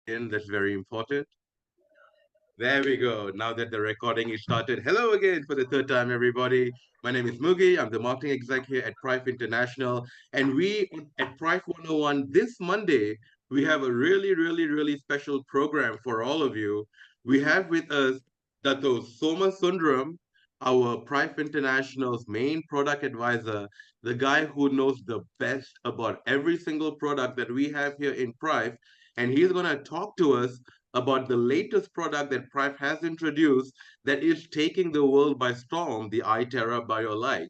In, that's very important. There we go. Now that the recording is started, hello again for the third time, everybody. My name is Mugi. I'm the marketing exec here at PRIFE International. And we at PRIFE 101 this Monday, we have a really special program for all of you. We have with us Dato Soma Sundram, our PRIFE International's main product advisor, the guy who knows the best about every single product that we have here in PRIFE. And he's going to talk to us about the latest product that PRIFE has introduced that is taking the world by storm, the iTerra BioLite.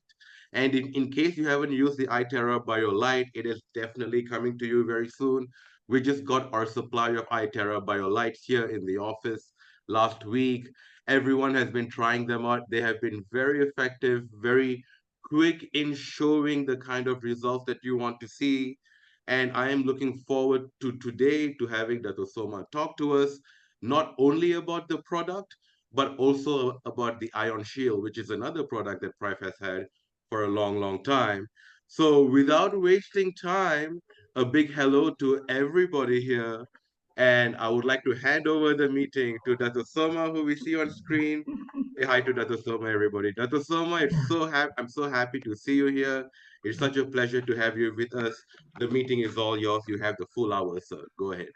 And in case you haven't used the iTerra BioLite, it is definitely coming to you very soon. We just got our supply of iTerra BioLites here in the office last week. Everyone has been trying them out. They have been very effective, very quick in showing the kind of results that you want to see. And I am looking forward to today to having Dato Soma talk to us, not only about the product, but also about the Ion Shield, which is another product that PRIFE has had for a long time. So without wasting time, a big hello to everybody here. And I would like to hand over the meeting to Dato Soma, who we see on screen. Say hi to Dato Soma, everybody. Dato Soma, I'm so happy to see you here. It's such a pleasure to have you with us. The meeting is all yours. You have the full hour, sir. Go ahead.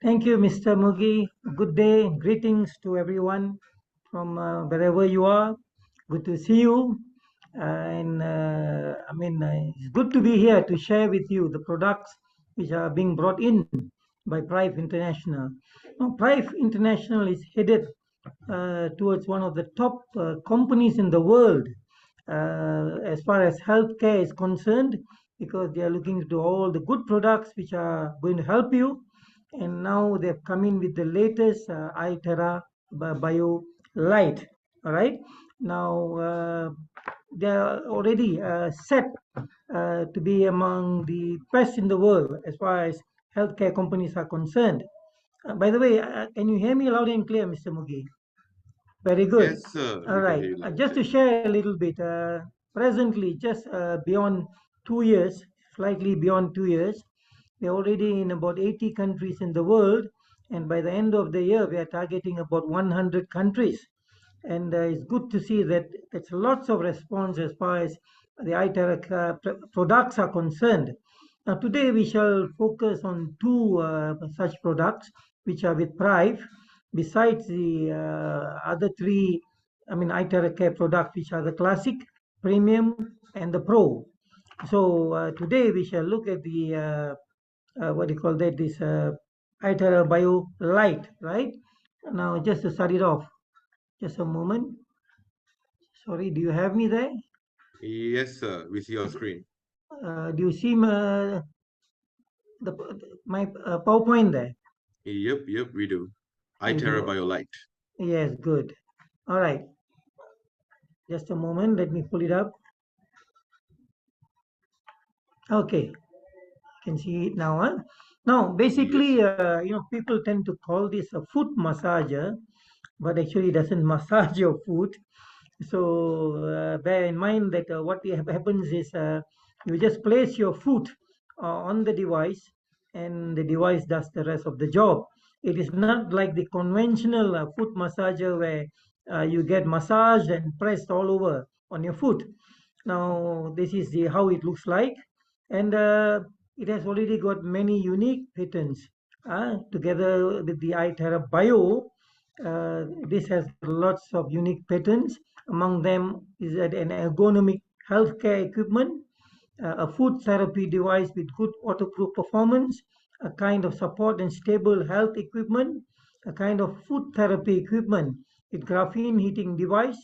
Thank you, Mr. Mugi. Good day. Greetings to everyone from wherever you are. Good to see you. It's good to be here to share with you the products which are being brought in by PRIFE International. Now, PRIFE International is headed towards one of the top companies in the world as far as healthcare is concerned, because they are looking into all the good products which are going to help you. And now they've come in with the latest iTerra Bio Lite. All right. Now they are already set to be among the best in the world as far as healthcare companies are concerned. By the way, can you hear me loud and clear, Mr. Mugi? Very good. Yes, sir. All We can right. hear you loud and Just clear. to share a little bit, presently, just beyond 2 years, slightly beyond 2 years, we're already in about 80 countries in the world. And by the end of the year, we are targeting about 100 countries. And it's good to see that there's lots of response as far as the iTerra products are concerned. Now, today we shall focus on two such products which are with PRIFE, besides the other three, iTerra Care products, which are the Classic, Premium, and the Pro. So today we shall look at the what do you call that? This iTerra Bio Lite, right? Now, just to start it off, just a moment. Sorry, do you have me there? Yes, sir. We see your screen. Do you see the my PowerPoint there? Yep, we do. You iTerra do. BioLite. Yes, good. All right, just a moment. Let me pull it up. Okay, you can see it now. Huh? Now, Yes, basically, sir. people tend to call this a foot massager, but actually, it doesn't massage your foot. So bear in mind that happens is you just place your foot on the device, and the device does the rest of the job. It is not like the conventional foot massager where you get massaged and pressed all over on your foot. Now this is how it looks like, and it has already got many unique patents. Together with the iTerra Bio, this has got lots of unique patents. Among them is that an ergonomic healthcare equipment, a food therapy device with good waterproof performance, a kind of support and stable health equipment, a kind of food therapy equipment with graphene heating device,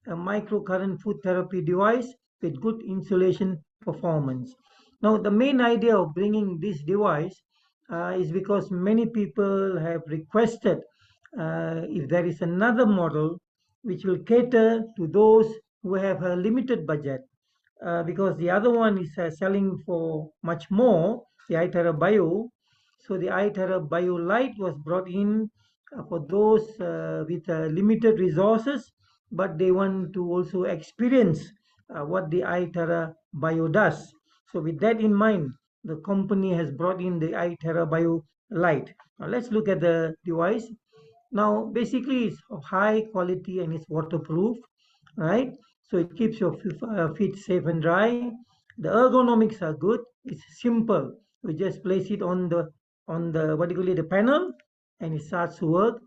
a microcurrent food therapy device with good insulation performance. Now, the main idea of bringing this device is because many people have requested if there is another model which will cater to those who have a limited budget, because the other one is selling for much more, the iTerra Bio. So the iTerra Bio Lite was brought in for those with limited resources, but they want to also experience what the iTerra Bio does. So with that in mind, the company has brought in the iTerra Bio light. Now let's look at the device. Now basically it's of high quality and it's waterproof, right? So it keeps your feet safe and dry. The ergonomics are good. It's simple. We just place it on the what do you call it, the panel, and it starts to work.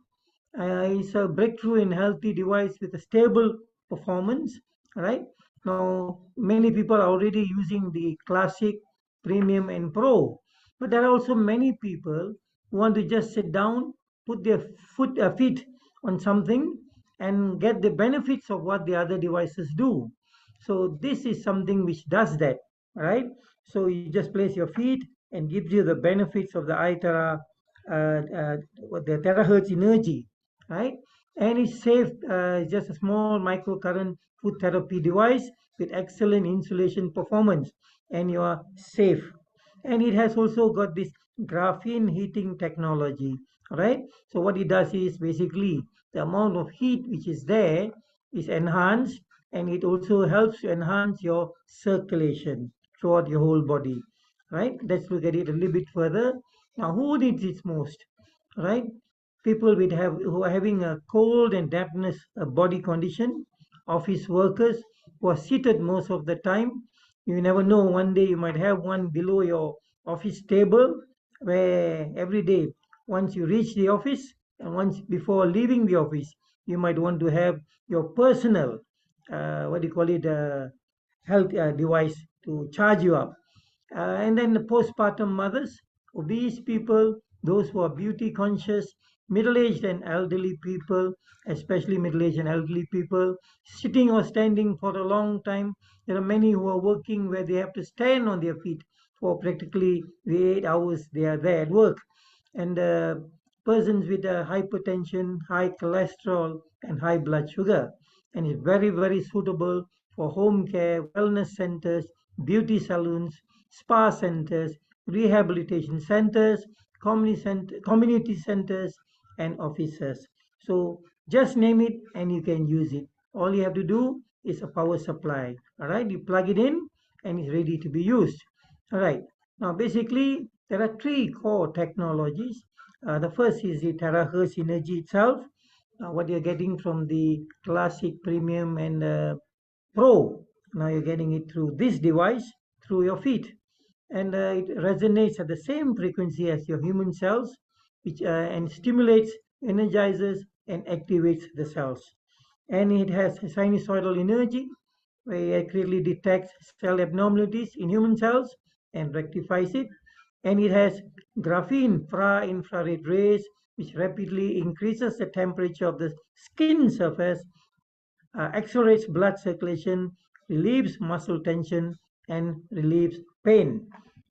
It's a breakthrough in healthy device with a stable performance, right? Now, many people are already using the classic, premium, and pro, but there are also many people who want to just sit down, put their feet on something, and get the benefits of what the other devices do. So this is something which does that, right? So you just place your feet and gives you the benefits of the iTera, the terahertz energy, right? And it's safe, just a small microcurrent food therapy device with excellent insulation performance, and you are safe. And it has also got this graphene heating technology, right? So what it does is basically the amount of heat which is there is enhanced, and it also helps to enhance your circulation throughout your whole body, right? Let's look at it a little bit further. Now, who needs it most, right? People who are having a cold and dampness body condition, office workers who are seated most of the time. You never know, one day you might have one below your office table, where every day once you reach the office and once before leaving the office you might want to have your personal, what do you call it, health device to charge you up. And then the postpartum mothers, obese people, those who are beauty conscious, middle aged and elderly people, especially middle aged and elderly people, sitting or standing for a long time. There are many who are working where they have to stand on their feet for practically the 8 hours they are there at work. And persons with hypertension, high cholesterol, and high blood sugar. And it's very, very suitable for home care, wellness centers, beauty salons, spa centers, rehabilitation centers, community centers, and offices. So just name it and you can use it. All you have to do is a power supply. All right, you plug it in and it's ready to be used. All right. Now, basically, there are three core technologies. The first is the terahertz energy itself, what you're getting from the classic, premium, and pro. Now you're getting it through this device, through your feet, and it resonates at the same frequency as your human cells, which and stimulates, energizes, and activates the cells. And it has sinusoidal energy, where it accurately detects cell abnormalities in human cells and rectifies it. And it has graphene infrared rays, which rapidly increases the temperature of the skin surface, accelerates blood circulation, relieves muscle tension, and relieves pain.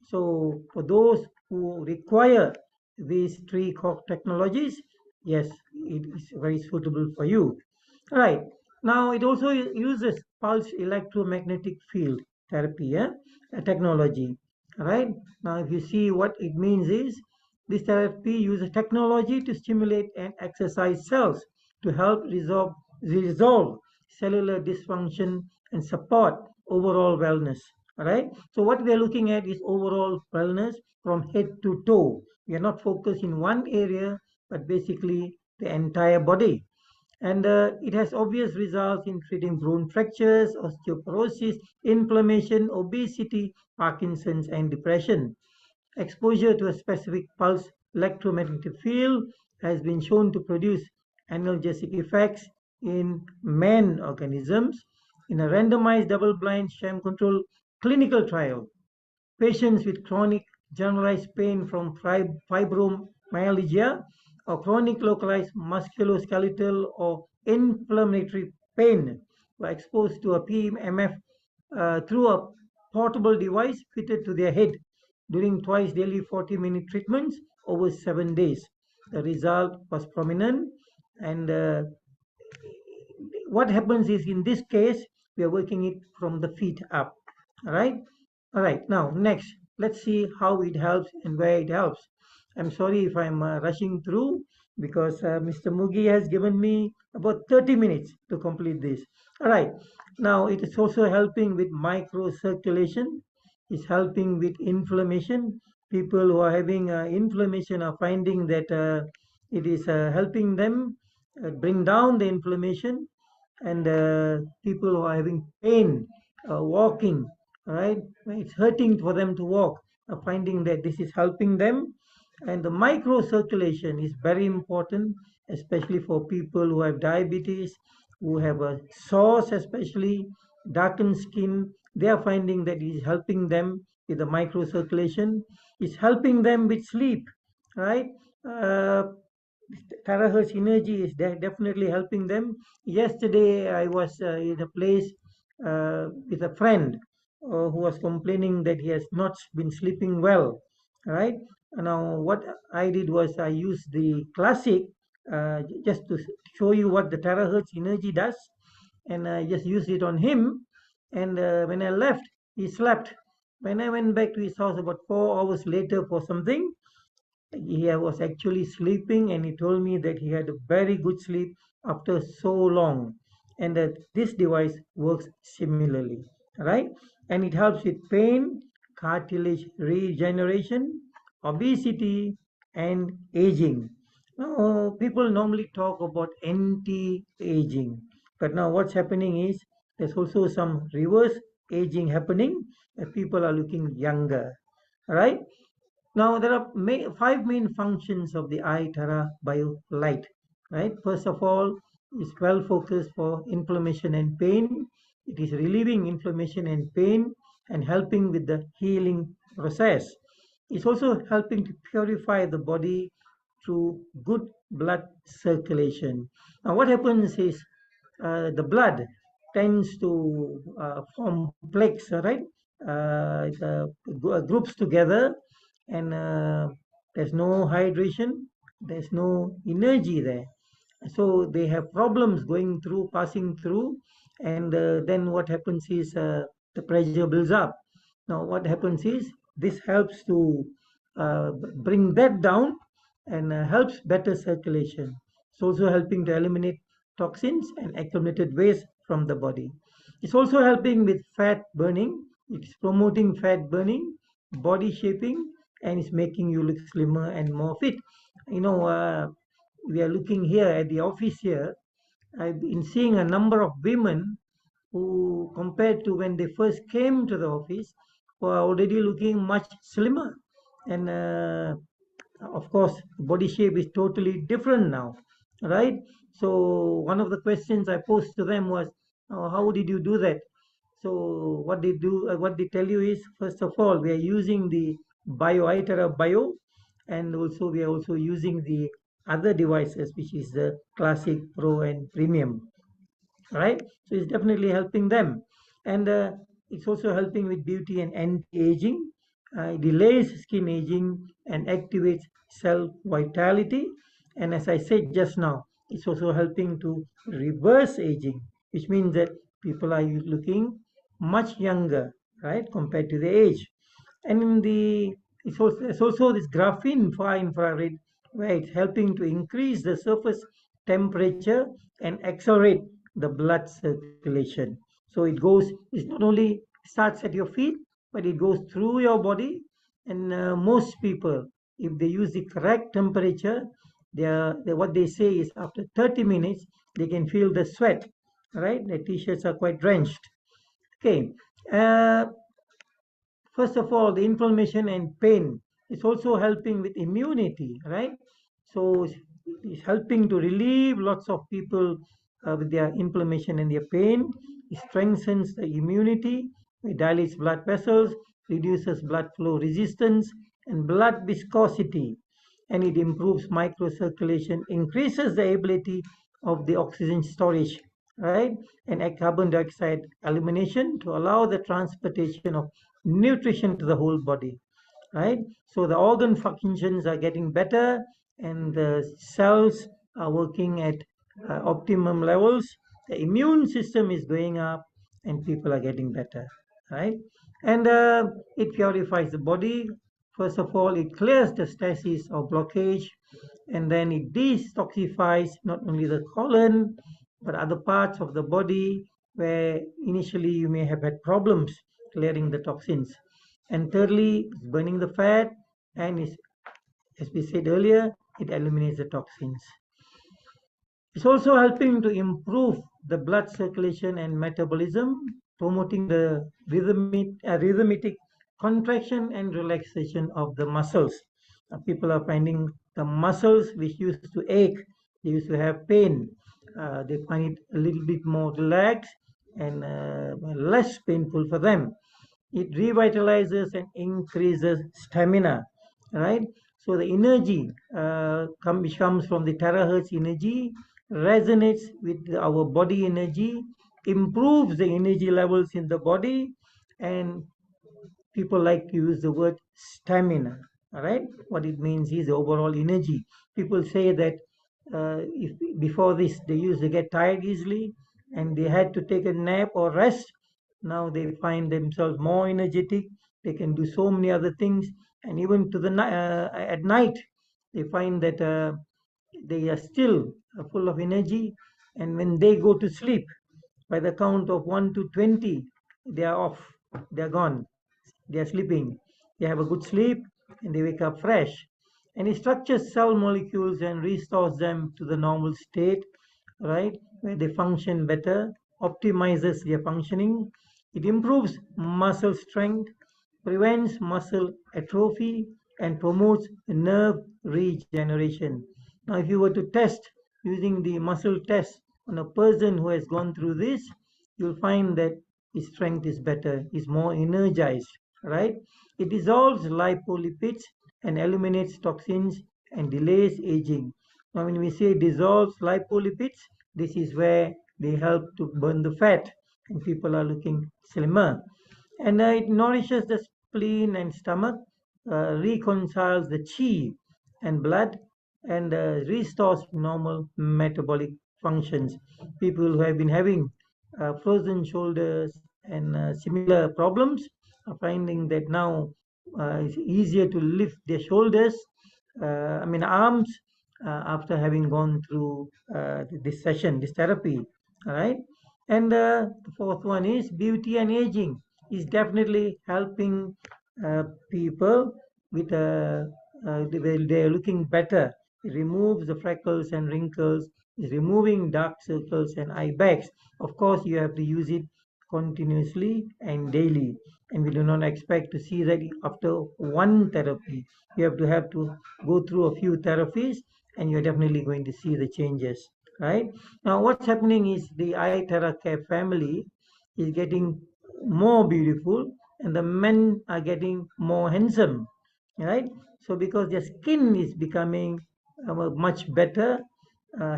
So, for those who require these three core technologies, yes, it is very suitable for you. Right. Now, it also uses pulse electromagnetic field therapy, technology. Right. Now, if you see what it means is this therapy uses technology to stimulate and exercise cells to help resolve cellular dysfunction and support overall wellness. All right. So, what we are looking at is overall wellness from head to toe. We are not focused in one area, but basically the entire body. And it has obvious results in treating bone fractures, osteoporosis, inflammation, obesity, Parkinson's, and depression. Exposure to a specific pulse electromagnetic field has been shown to produce analgesic effects in man organisms. In a randomized double-blind sham-controlled clinical trial, patients with chronic generalized pain from fibromyalgia or chronic localized musculoskeletal or inflammatory pain were exposed to a PMF through a portable device fitted to their head during twice daily 40-minute treatments over 7 days. The result was prominent, and what happens is in this case we are working it from the feet up. All right all right now next, let's see how it helps and where it helps. I'm sorry if I'm rushing through, because Mr. Mugi has given me about 30 minutes to complete this. All right, now it is also helping with microcirculation, it's helping with inflammation, People who are having inflammation are finding that it is helping them bring down the inflammation, and people who are having pain walking, right, when it's hurting for them to walk, are finding that this is helping them. And the microcirculation is very important, especially for people who have diabetes, who have a sores, especially darkened skin. They are finding that it is helping them with the microcirculation. It's helping them with sleep, right? Uh, terahertz energy is definitely helping them. Yesterday, I was in a place with a friend who was complaining that he has not been sleeping well. Right now, what I did was I used the classic just to show you what the terahertz energy does, and I just used it on him. And when I left, he slept. When I went back to his house about 4 hours later for something, he was actually sleeping, and he told me that he had a very good sleep after so long, and that this device works similarly, right? And it helps with pain, cartilage regeneration, obesity, and aging. Now, people normally talk about anti-aging, but now what's happening is there's also some reverse aging happening, that people are looking younger, right? Now, there are five main functions of the eye Tara Bio Light. Right. First of all, it's well focused for inflammation and pain. It is relieving inflammation and pain and helping with the healing process. It's also helping to purify the body through good blood circulation. Now, what happens is the blood tends to form plaques, right? Groups together, and there's no hydration, there's no energy there. So they have problems going through, passing through, and then what happens is the pressure builds up. Now, what happens is this helps to bring that down, and helps better circulation. It's also helping to eliminate toxins and accumulated waste from the body. It's also helping with fat burning. It's promoting fat burning, body shaping, and it's making you look slimmer and more fit. You know, we are looking here at the office here. I've been seeing a number of women who, compared to when they first came to the office, were already looking much slimmer. And of course, body shape is totally different now, right? So one of the questions I posed to them was, how did you do that? So what they tell you is, first of all, we are using the Bio Itera Bio, and also we are also using the other devices, which is the Classic, Pro, and Premium, right? So it's definitely helping them, and it's also helping with beauty and anti-aging. It delays skin aging and activates cell vitality, and as I said just now, it's also helping to reverse aging, which means that people are looking much younger, right, compared to the age. And in the it's also this graphene far infrared, where it's helping to increase the surface temperature and accelerate the blood circulation. So it not only starts at your feet, but it goes through your body. And most people, if they use the correct temperature, what they say is after 30 minutes, they can feel the sweat, right? The t-shirts are quite drenched. Okay. Uh, First of all, the inflammation and pain is also helping with immunity, right? So it's helping to relieve lots of people with their inflammation and their pain. It strengthens the immunity, it dilates blood vessels, reduces blood flow resistance and blood viscosity, and it improves microcirculation, increases the ability of the oxygen storage, right? And a carbon dioxide elimination to allow the transportation of nutrition to the whole body, right? So the organ functions are getting better, and the cells are working at optimum levels. The immune system is going up, and people are getting better, right? And it purifies the body. First of all, it clears the stasis or blockage, and then it detoxifies not only the colon but other parts of the body where initially you may have had problems clearing the toxins. And thirdly, it's burning the fat, and as we said earlier, it eliminates the toxins. It's also helping to improve the blood circulation and metabolism, promoting the rhythmic contraction and relaxation of the muscles. People are finding the muscles which used to ache, they used to have pain, they find it a little bit more relaxed and less painful for them. It revitalizes and increases stamina, right? So the energy which comes from the terahertz energy resonates with our body energy, improves the energy levels in the body, and people like to use the word stamina. All right, what it means is the overall energy. People say that if before this they used to get tired easily and they had to take a nap or rest, now they find themselves more energetic. They can do so many other things, and even to the at night they find that they are still full of energy, and when they go to sleep, by the count of 1 to 20, they are off, they are gone, they are sleeping. They have a good sleep and they wake up fresh. And it structures cell molecules and restores them to the normal state, right? Where they function better, optimizes their functioning. It improves muscle strength, prevents muscle atrophy, and promotes nerve regeneration. Now, if you were to test using the muscle test on a person who has gone through this, you'll find that his strength is better, is more energized, right? It dissolves lipolipids and eliminates toxins and delays aging. Now, when we say dissolves lipolipids, this is where they help to burn the fat and people are looking slimmer. And it nourishes the spleen and stomach, reconciles the chi and blood, and restores normal metabolic functions. People who have been having frozen shoulders and similar problems are finding that now it's easier to lift their shoulders, arms, after having gone through this session, this therapy. All right. And the fourth one is beauty and aging is definitely helping people with they're looking better. It removes the freckles and wrinkles, is removing dark circles and eye bags. Of course, you have to use it continuously and daily. And we do not expect to see that after one therapy. You have to go through a few therapies, and you're definitely going to see the changes. Right now, what's happening is the eye Care family is getting more beautiful, and the men are getting more handsome, right? So because their skin is becoming much better,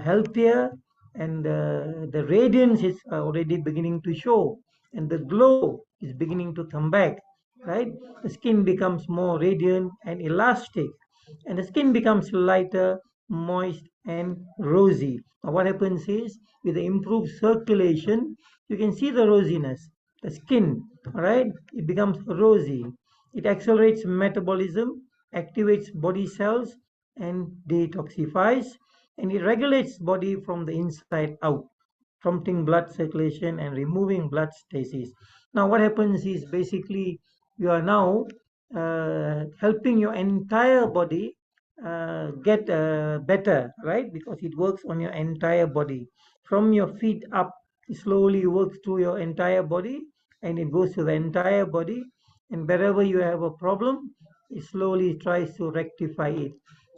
healthier, and the radiance is already beginning to show, and the glow is beginning to come back, right? The skin becomes more radiant and elastic, and the skin becomes lighter, moist, and rosy. Now, what happens is with the improved circulation, you can see the rosiness, the skin, all right? It becomes rosy. It accelerates metabolism, activates body cells, and detoxifies, and it regulates body from the inside out, prompting blood circulation and removing blood stasis. Now, what happens is basically you are now helping your entire body get better, right? Because it works on your entire body. From your feet up, it slowly works through your entire body, and it goes to the entire body. And wherever you have a problem, it slowly tries to rectify it.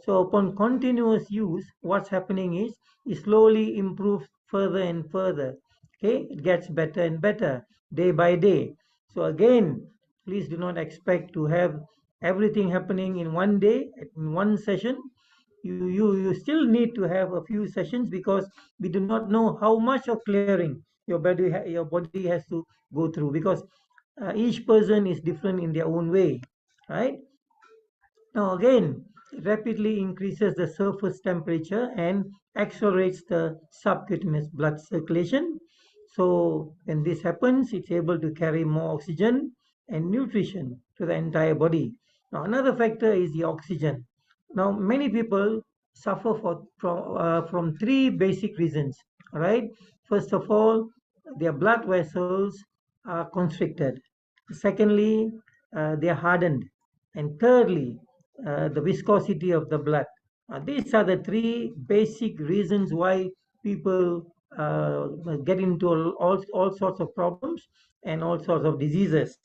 So, upon continuous use, what's happening is it slowly improves further and further. Okay, it gets better and better day by day. So, again, please do not expect to have everything happening in one day, in one session. You still need to have a few sessions because we do not know how much of clearing your body has to go through, because each person is different in their own way, right? Now again, it rapidly increases the surface temperature and accelerates the subcutaneous blood circulation. So when this happens, it's able to carry more oxygen and nutrition to the entire body. Now another factor is the oxygen. Now many people suffer from three basic reasons. All right. First of all, their blood vessels are constricted. Secondly, they are hardened. And thirdly, the viscosity of the blood. These are the three basic reasons why people get into all sorts of problems and all sorts of diseases.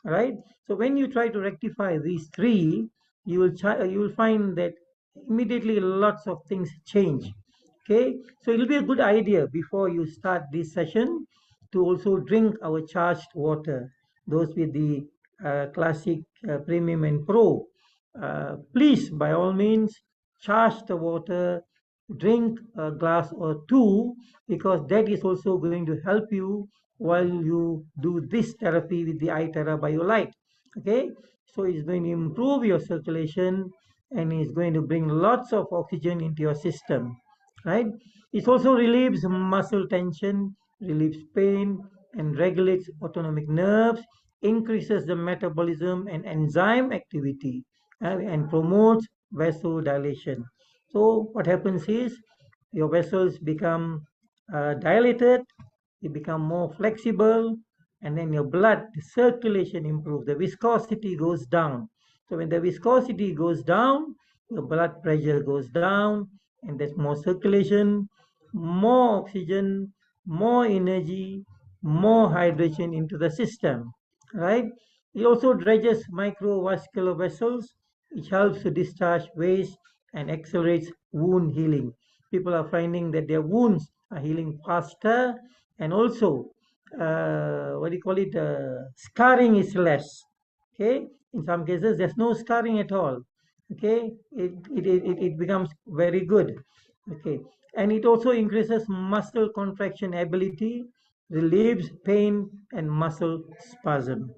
Right? So when you try to rectify these three, you will find that immediately lots of things change. Okay, so it'll be a good idea before you start this session to also drink our charged water, those with the classic, premium and pro. Please, by all means, charge the water, drink a glass or two, because that is also going to help you while you do this therapy with the iTerra BioLite. Okay, so it's going to improve your circulation and it's going to bring lots of oxygen into your system. Right? It also relieves muscle tension, relieves pain, and regulates autonomic nerves, increases the metabolism and enzyme activity, and promotes vasodilation. So what happens is your vessels become dilated, they become more flexible, and then your blood circulation improves. The viscosity goes down. So when the viscosity goes down, your blood pressure goes down, and there's more circulation, more oxygen, more energy, more hydration into the system, right? It also dredges microvascular vessels, which helps to discharge waste and accelerates wound healing. People are finding that their wounds are healing faster, and also, what do you call it? Scarring is less. Okay, in some cases, there's no scarring at all. Okay, it becomes very good. Okay, and it also increases muscle contraction ability, relieves pain and muscle spasm,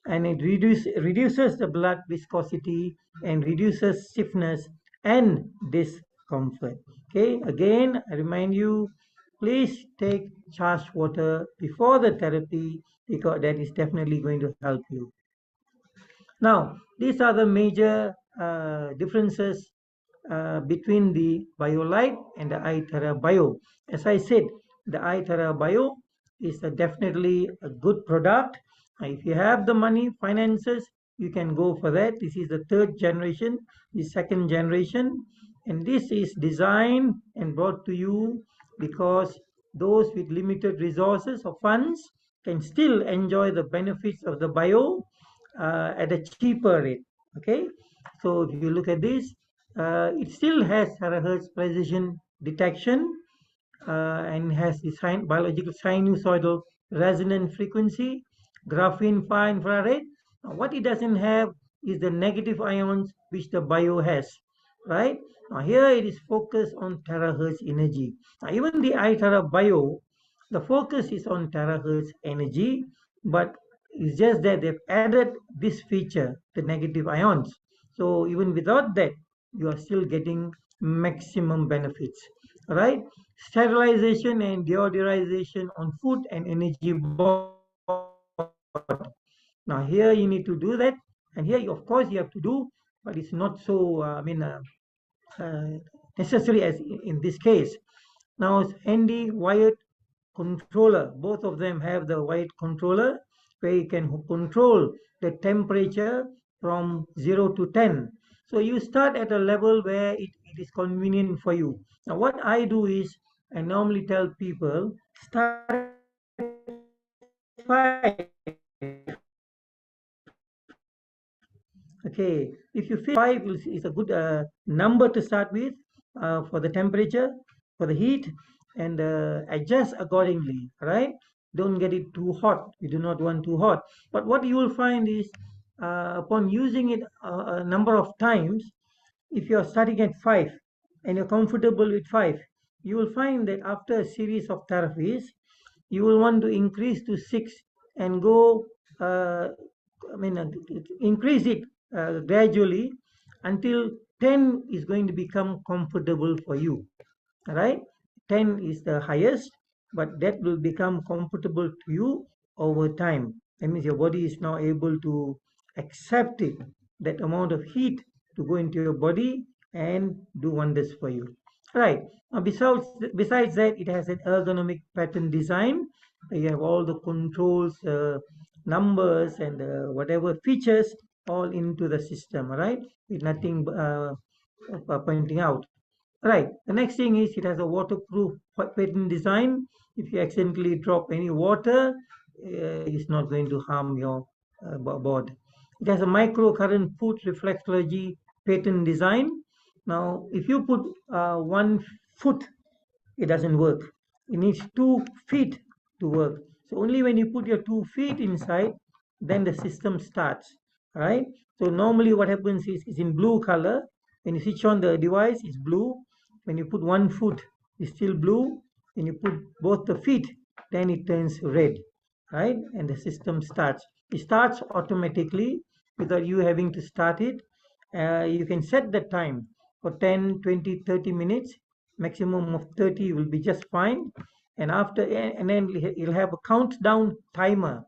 and it reduces the blood viscosity and reduces stiffness and discomfort. Okay, again, I remind you, please take charged water before the therapy, because that is definitely going to help you. Now, these are the major differences between the BioLite and the iTerra Bio. As I said, the iTerra Bio is definitely a good product. If you have the money, finances, you can go for that. This is the third generation, the second generation, and this is designed and brought to you because those with limited resources or funds can still enjoy the benefits of the bio at a cheaper rate. Okay, so if you look at this, it still has terahertz precision detection, and has the biological sinusoidal resonant frequency, graphene far infrared. Now, what it doesn't have is the negative ions which the bio has, right? Now, here it is focused on terahertz energy. Now, even the iTerra Bio, the focus is on terahertz energy, but it's just that they've added this feature, the negative ions. So even without that, you are still getting maximum benefits, right? Sterilization and deodorization on food and energy bottle. Now here you need to do that, and here of course you have to do, but it's not so necessary as in this case. Now it's handy wired controller. Both of them have the wired controller where you can control the temperature from 0 to 10. So you start at a level where it is convenient for you. Now what I do is I normally tell people start at 5. Okay, if you feel that 5 is a good number to start with, for the temperature, for the heat, and adjust accordingly, right? Don't get it too hot. You do not want too hot. But what you will find is, upon using it a number of times, if you are starting at 5 and you're comfortable with 5, you will find that after a series of therapies, you will want to increase to 6 and go, uh, I mean, increase it gradually until 10 is going to become comfortable for you. Right? 10 is the highest, but that will become comfortable to you over time. That means your body is now able to accept it, that amount of heat to go into your body and do wonders for you. Right. Now, besides that, it has an ergonomic pattern design. You have all the controls, numbers, and whatever features all into the system, right? With nothing pointing out. Right. The next thing is it has a waterproof pattern design. If you accidentally drop any water, it's not going to harm your board. It has a microcurrent foot reflexology pattern design. Now, if you put 1 foot, it doesn't work. It needs 2 feet to work. So only when you put your 2 feet inside, then the system starts. Right? So normally what happens is it's in blue color. When you switch on the device, it's blue. When you put 1 foot, it's still blue. When you put both the feet, then it turns red. Right? And the system starts. It starts automatically without you having to start it. You can set the time for 10, 20, 30 minutes. Maximum of 30 will be just fine. And then you'll have a countdown timer.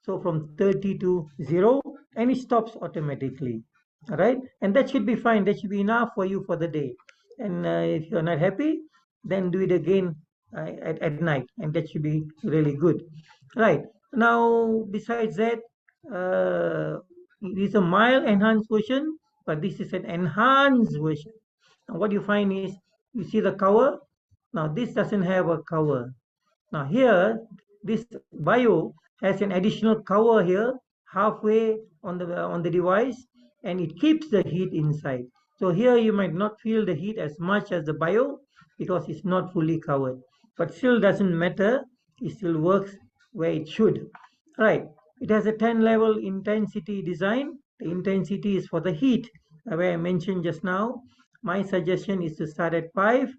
So from 30 to 0, and it stops automatically. All right. And that should be fine. That should be enough for you for the day. And if you're not happy, then do it again at night. And that should be really good. Right. Now, besides that, it is a mild enhanced version, but this is an enhanced version. Now, what you find is you see the cover. Now, this doesn't have a cover. Now, here, this bio has an additional cover here, halfway on the device, and it keeps the heat inside. So here you might not feel the heat as much as the bio because it's not fully covered. But still doesn't matter. It still works where it should. Right. It has a 10 level intensity design. The intensity is for the heat, where I mentioned just now. My suggestion is to start at 5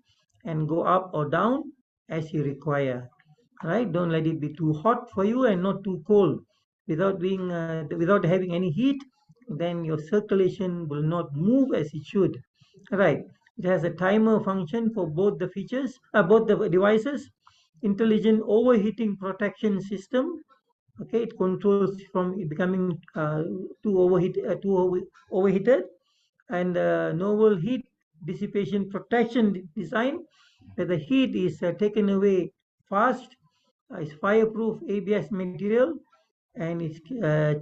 and go up or down as you require. Right? Don't let it be too hot for you and not too cold. Without having any heat, then your circulation will not move as it should. Right. It has a timer function for both the devices. Intelligent overheating protection system. Okay, it controls from it becoming overheated, and novel heat dissipation protection design, where the heat is taken away fast. It's fireproof ABS material, and it's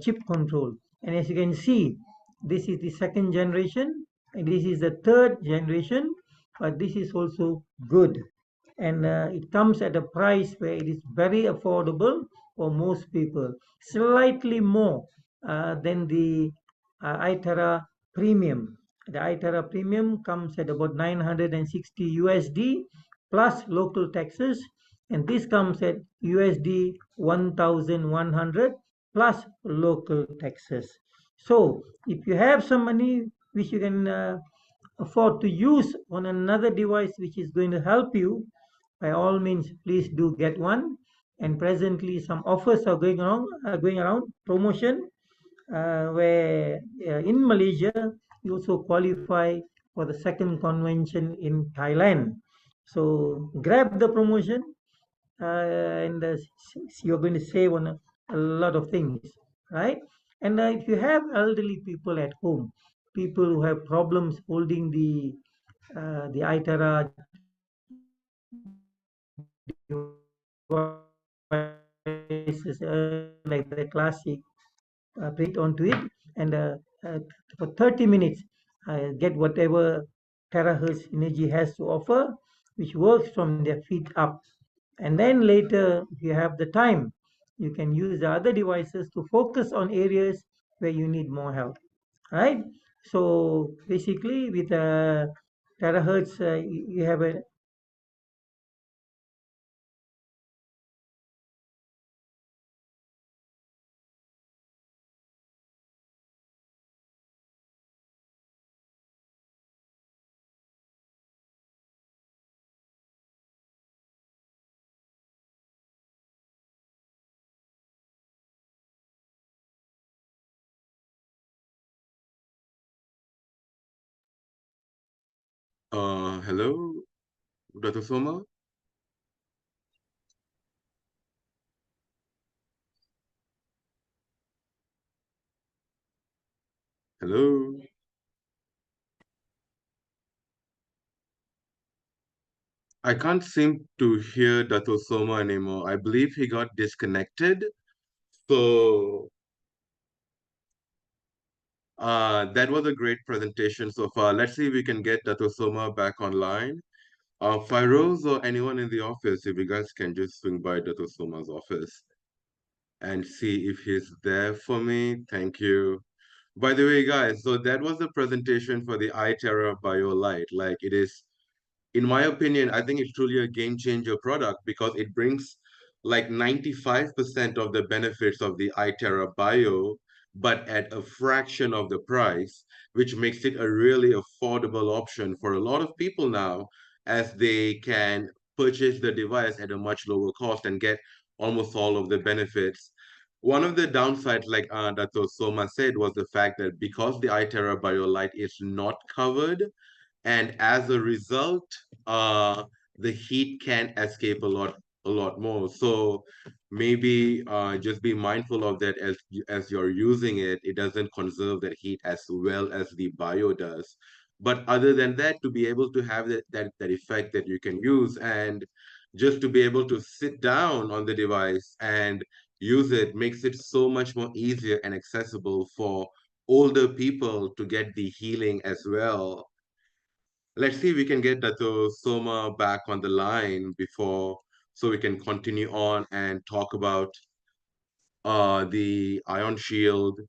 chip control. And as you can see, this is the second generation, and this is the third generation, but this is also good. And it comes at a price where it is very affordable for most people, slightly more than the iTerra Premium. The iTerra Premium comes at about 960 USD plus local taxes, and this comes at USD 1100 plus local taxes. So if you have some money which you can afford to use on another device which is going to help you, by all means, please do get one. And presently, some offers are going around promotion, where in Malaysia you also qualify for the second convention in Thailand. So grab the promotion, and you're going to save on a lot of things, right? And if you have elderly people at home, people who have problems holding the iTerra devices like the classic, play it onto it, and for 30 minutes, get whatever terahertz energy has to offer, which works from their feet up. And then later, if you have the time, you can use the other devices to focus on areas where you need more help, right? So basically, with terahertz, you have a Hello, Dato Soma. Hello. I can't seem to hear Dato Soma anymore. I believe he got disconnected. So That was a great presentation so far. Let's see if we can get Dato Soma back online. Firoz or anyone in the office, if you guys can just swing by Dato Soma's office and see if he's there for me. Thank you. By the way, guys, so that was the presentation for the iTerra BioLite. Like it is, in my opinion, I think it's truly a game changer product because it brings like 95% of the benefits of the iTerra Bio, but at a fraction of the price, which makes it a really affordable option for a lot of people now, as they can purchase the device at a much lower cost and get almost all of the benefits. One of the downsides, like Dato Soma said, was the fact that because the iTerra BioLite is not covered, and as a result, uh, the heat can escape a lot more. So maybe just be mindful of that as you're using it. It doesn't conserve that heat as well as the bio does. But other than that, to be able to have that effect that you can use, and just to be able to sit down on the device and use it makes it so much more easier and accessible for older people to get the healing as well. Let's see if we can get Dato Soma back on the line before, so we can continue on and talk about the Ion Shield.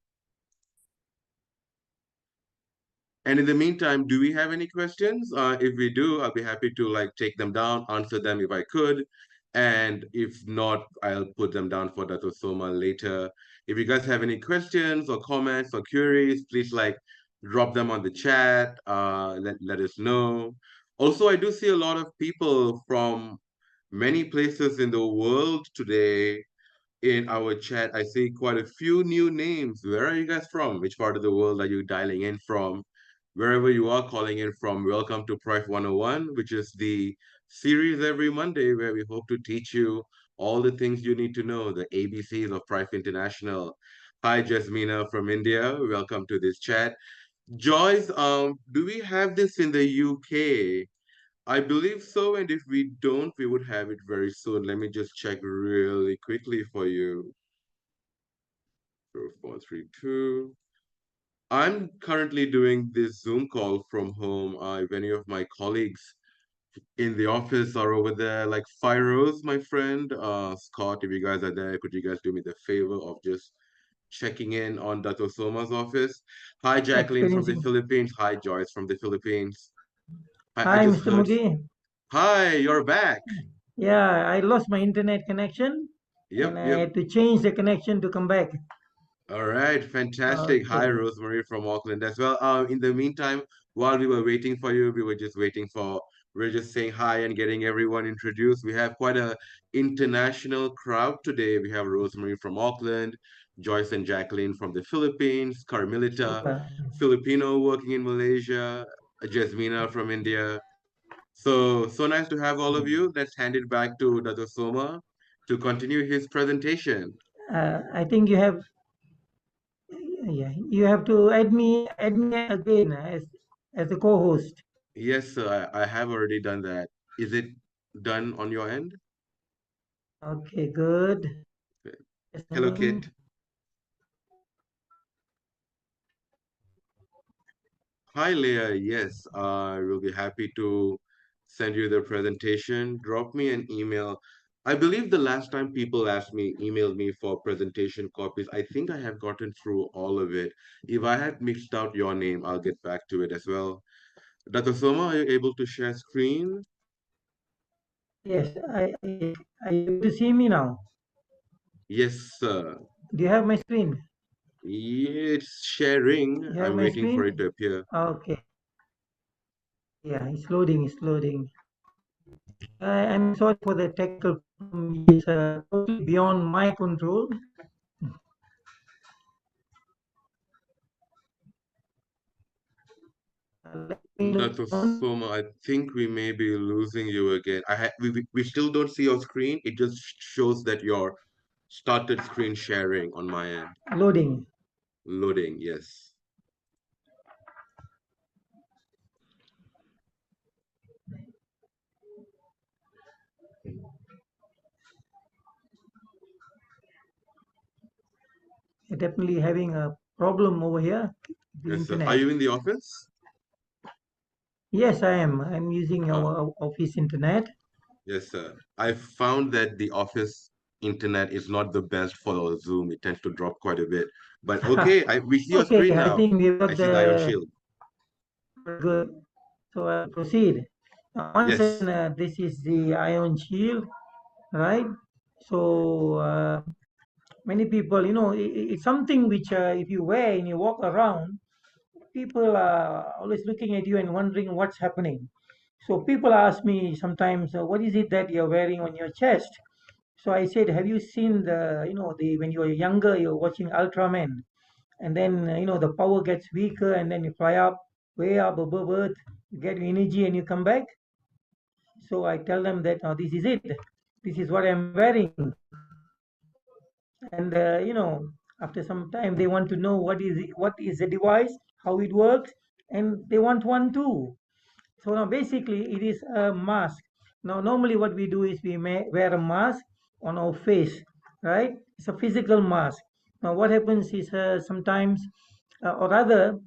And in the meantime, do we have any questions? If we do, I'll be happy to like take them down, answer them if I could. And if not, I'll put them down for Dato Soma later. If you guys have any questions or comments or queries, please like drop them on the chat. Let us know. Also, I do see a lot of people from many places in the world today in our chat. I see quite a few new names. Where are you guys from? Which part of the world are you dialing in from? Wherever you are calling in from, welcome to PRIFE 101, which is the series every Monday where we hope to teach you all the things you need to know, the ABCs of PRIFE International. Hi, Jasmina from India. Welcome to this chat. Joyce, do we have this in the UK? I believe so, and if we don't, we would have it very soon. Let me just check really quickly for you. 0432. I'm currently doing this Zoom call from home. If any of my colleagues in the office are over there, like Firoz, my friend, Scott, if you guys are there, could you guys do me the favor of just checking in on Dato Soma's office? Hi, Jacqueline from the experiencing. Philippines. Hi, Joyce from the Philippines. I Hi, just Mr. heard. Mugi. Hi, you're back. Yeah, I lost my internet connection and Yep, I yep. had to change the connection to come back. All right, fantastic. Hi, Okay. Rosemary from Auckland as well. In the meantime, while we were waiting for you, we're just saying hi and getting everyone introduced. We have quite a international crowd today. We have Rosemary from Auckland, Joyce and Jacqueline from the Philippines, Carmelita, Super. Filipino working in Malaysia, Jasmina from India. So nice to have all of you. Let's hand it back to Dato Soma to continue his presentation. I think you have, yeah, you have to add me again as a co-host. Yes, sir, I have already done that. Is it done on your end? Okay, good. Okay. Hello, Listening. Kit. Hi, Leah. Yes, I will be happy to send you the presentation. Drop me an email. I believe the last time people emailed me for presentation copies, I think I have gotten through all of it. If I had mixed out your name, I'll get back to it as well. Dr. Soma, are you able to share screen? Yes, are you able to see me now? Yes, sir. Do you have my screen? It's sharing. You have I'm my waiting for it screen? to appear. Okay. Yeah, it's loading. It's loading. I'm sorry for the technical problem. It's totally beyond my control. Let me Dr. log on. Soma, I think we may be losing you again. We still don't see your screen. It just shows that your started screen sharing on my end. Loading. Loading, yes. Definitely having a problem over here, the Yes, sir. Are internet. you in the office? Yes, I am. I'm using Uh, our office internet. yes, sir. I found that the office internet is not the best for Zoom. It tends to drop quite a bit. But okay, we see your Okay, screen I now. think we've I got see the Ion the Shield. very good. So I'll proceed. Once again, Yes. this is the ion shield, right? So many people, it's something which if you wear and you walk around, people are always looking at you and wondering what's happening. So people ask me sometimes, what is it that you're wearing on your chest? So I said, have you seen the when you were younger, you're watching Ultraman, and then the power gets weaker, and then you fly up, way up above Earth, you get energy, and you come back. So I tell them that this is it. This is what I'm wearing. And after some time, they want to know what is the device, how it works, and they want one too. So now basically it is a mask. Now normally what we do is we may wear a mask on our face, right? It's a physical mask. Now what happens is sometimes, or rather,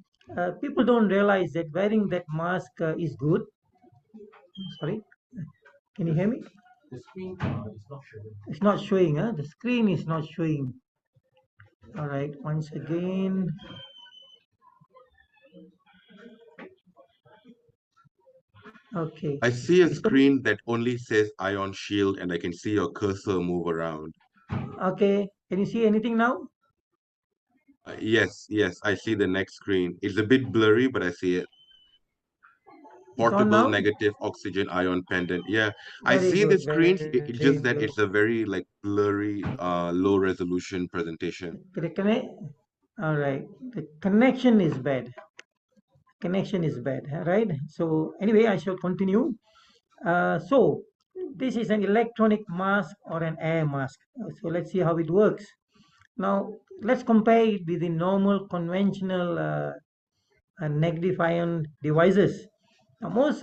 people don't realize that wearing that mask is good. Sorry, can you hear me? It's not showing, huh? The screen is not showing. All right, once again. Okay. I see a So, screen that only says Ion Shield, and I can see your cursor move around. okay. Can you see anything now? Yes, yes, I see the next screen. It's a bit blurry, but I see it. It's on Portable now? negative oxygen ion pendant. Yeah, I Very see the good. screens. Very It's good. just that it's a very like blurry, low resolution presentation. The connect. All right. The connection is bad. Connection is bad, right? So anyway, I shall continue. So this is an electronic mask or an air mask. So let's see how it works. Now let's compare it with the normal conventional negative ion devices. Now, most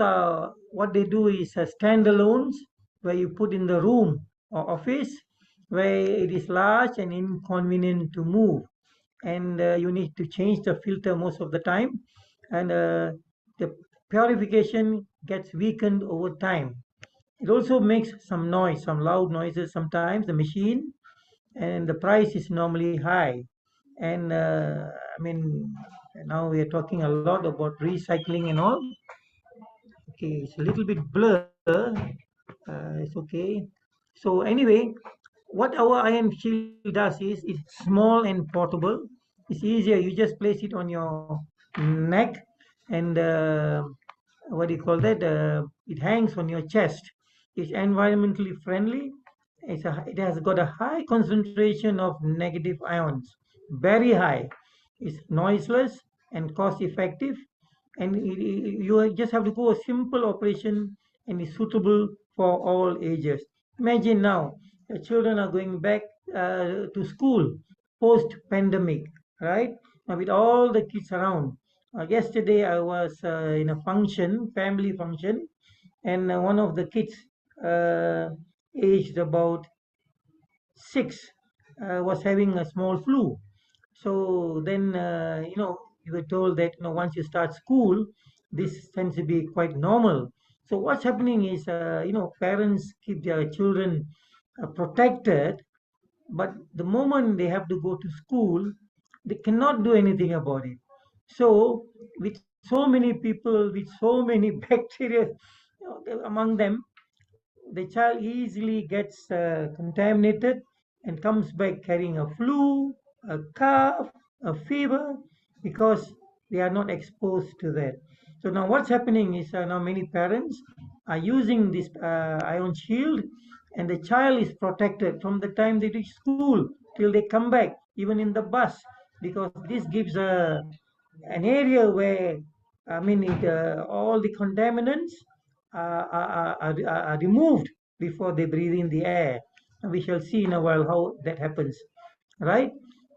what they do is standalones where you put in the room or office where it is large and inconvenient to move, and you need to change the filter most of the time, and the purification gets weakened over time. It also makes some noise, some loud noises sometimes, the machine, and the price is normally high. And I mean, now we are talking a lot about recycling and all. Okay, it's a little bit blur. It's okay. So anyway, what our iron shield does is it's small and portable. It's easier. You just place it on your neck, and what do you call that? It hangs on your chest. It's environmentally friendly. It has got a high concentration of negative ions, very high. It's noiseless and cost effective, and you just have to go a simple operation, and is suitable for all ages. Imagine now the children are going back to school post pandemic, right? Now with all the kids around. Yesterday I was in a function, family function, and one of the kids, uh, aged about 6, was having a small flu. So then, you were told that once you start school, this tends to be quite normal. So what's happening is, parents keep their children protected, but the moment they have to go to school, they cannot do anything about it. So with so many people, with so many bacteria among them, the child easily gets contaminated and comes back carrying a flu, a cough, a fever, because they are not exposed to that. So now what's happening is, now many parents are using this ion shield, and the child is protected from the time they reach school till they come back, even in the bus, because this gives an area where, I mean, all the contaminants are removed before they breathe in the air. And we shall see in a while how that happens, right?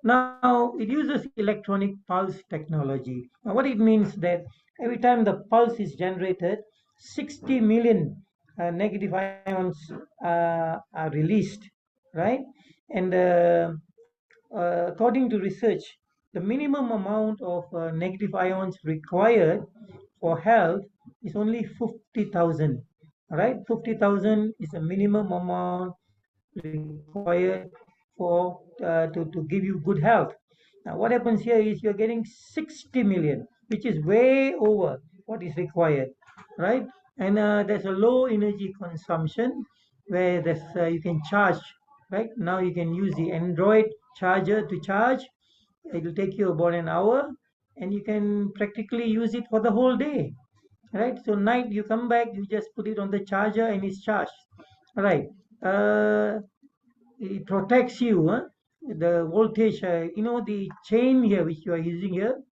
Now, it uses electronic pulse technology. Now, what it means that every time the pulse is generated, 60 million negative ions are released, right? And according to research, the minimum amount of negative ions required for health is only 50,000. Right? 50,000 is the minimum amount required to give you good health. Now, what happens here is you're getting 60 million, which is way over what is required, right? And there's a low energy consumption where you can charge, right? Now you can use the Android charger to charge. It will take you about an hour, and you can practically use it for the whole day, right? So night you come back, you just put it on the charger and it's charged, right? Uh, it protects you, huh? The voltage, the chain here which you are using here,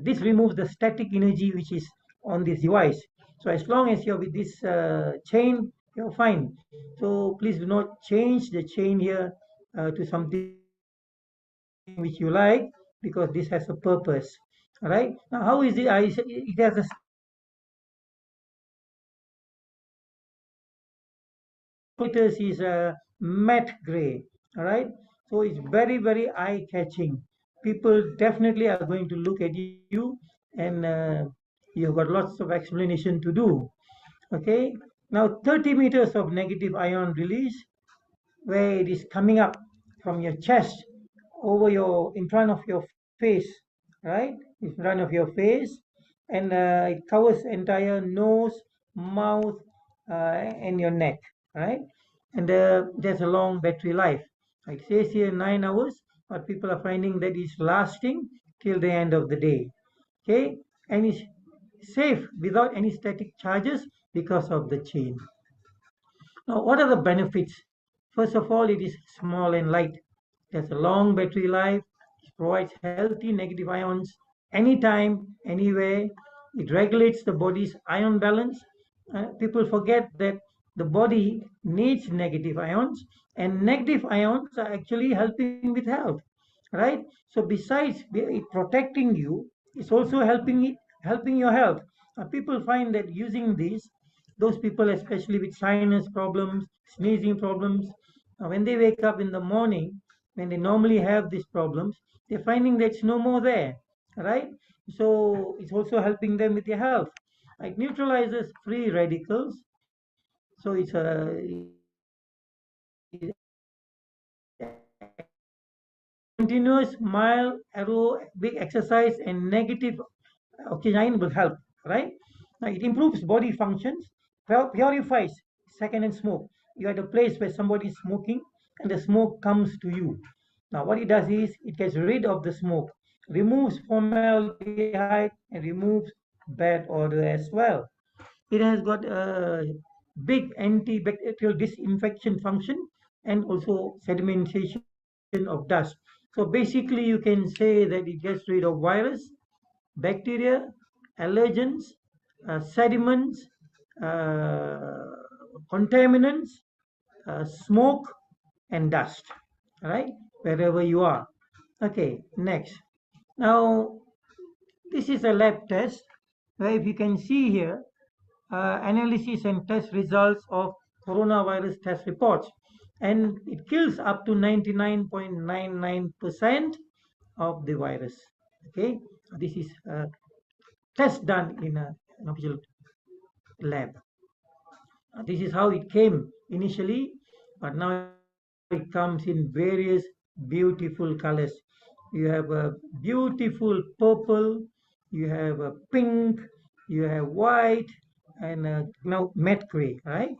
this removes the static energy which is on this device. So as long as you're with this chain, you're fine. So please do not change the chain here to something which you like, because this has a purpose. All right. Now, how is it? It has a static energy. The color is matte gray. All right. So it's very, very eye catching. People definitely are going to look at you, and you've got lots of explanation to do. Okay. Now, 30 meters of negative ion release, where it is coming up from your chest over in front of your face, right? In front of your face, and it covers entire nose, mouth, and your neck, right? And there's a long battery life. It says here 9 hours, but people are finding that it's lasting till the end of the day. Okay, and it's safe without any static charges because of the chain. Now, what are the benefits? First of all, it is small and light. It has a long battery life. It provides healthy negative ions anytime, anywhere. It regulates the body's ion balance. People forget that the body needs negative ions, and negative ions are actually helping with health, right? So besides it protecting you, it's also helping your health. People find that using these, those people especially with sinus problems, sneezing problems, when they wake up in the morning, when they normally have these problems, they're finding that it's no more there, right? So it's also helping them with their health. It neutralizes free radicals, so continuous mild aerobic exercise and negative oxygen will help, right? Now it improves body functions, purifies second-hand smoke. You're at a place where somebody is smoking and the smoke comes to you. Now what it does is it gets rid of the smoke, removes formaldehyde, and removes bad odor as well. It has got a big antibacterial disinfection function and also sedimentation of dust. So basically, you can say that it gets rid of virus, bacteria, allergens, sediments, uh, contaminants, smoke, and dust, right? Wherever you are. Okay, next. Now, this is a lab test where if you can see here, analysis and test results of coronavirus test reports. And it kills up to 99.99% of the virus. Okay, this is a test done in an official lab. This is how it came initially, but now it comes in various beautiful colors. You have a beautiful purple, you have a pink, you have white, and now matte gray, right?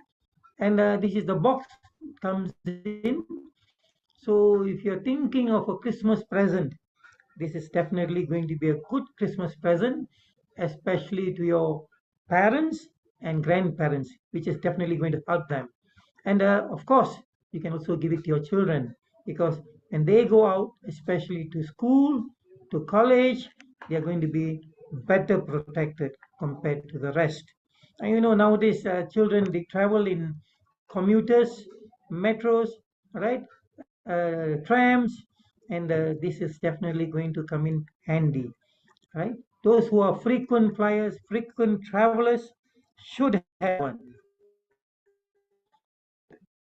And this is the box comes in. So if you're thinking of a Christmas present, this is definitely going to be a good Christmas present, especially to your parents and grandparents, which is definitely going to help them. And of course, you can also give it to your children, because when they go out, especially to school, to college, they are going to be better protected compared to the rest. And nowadays children, they travel in commuters, metros, right? Trams, and this is definitely going to come in handy, right? Those who are frequent flyers, frequent travelers should have one.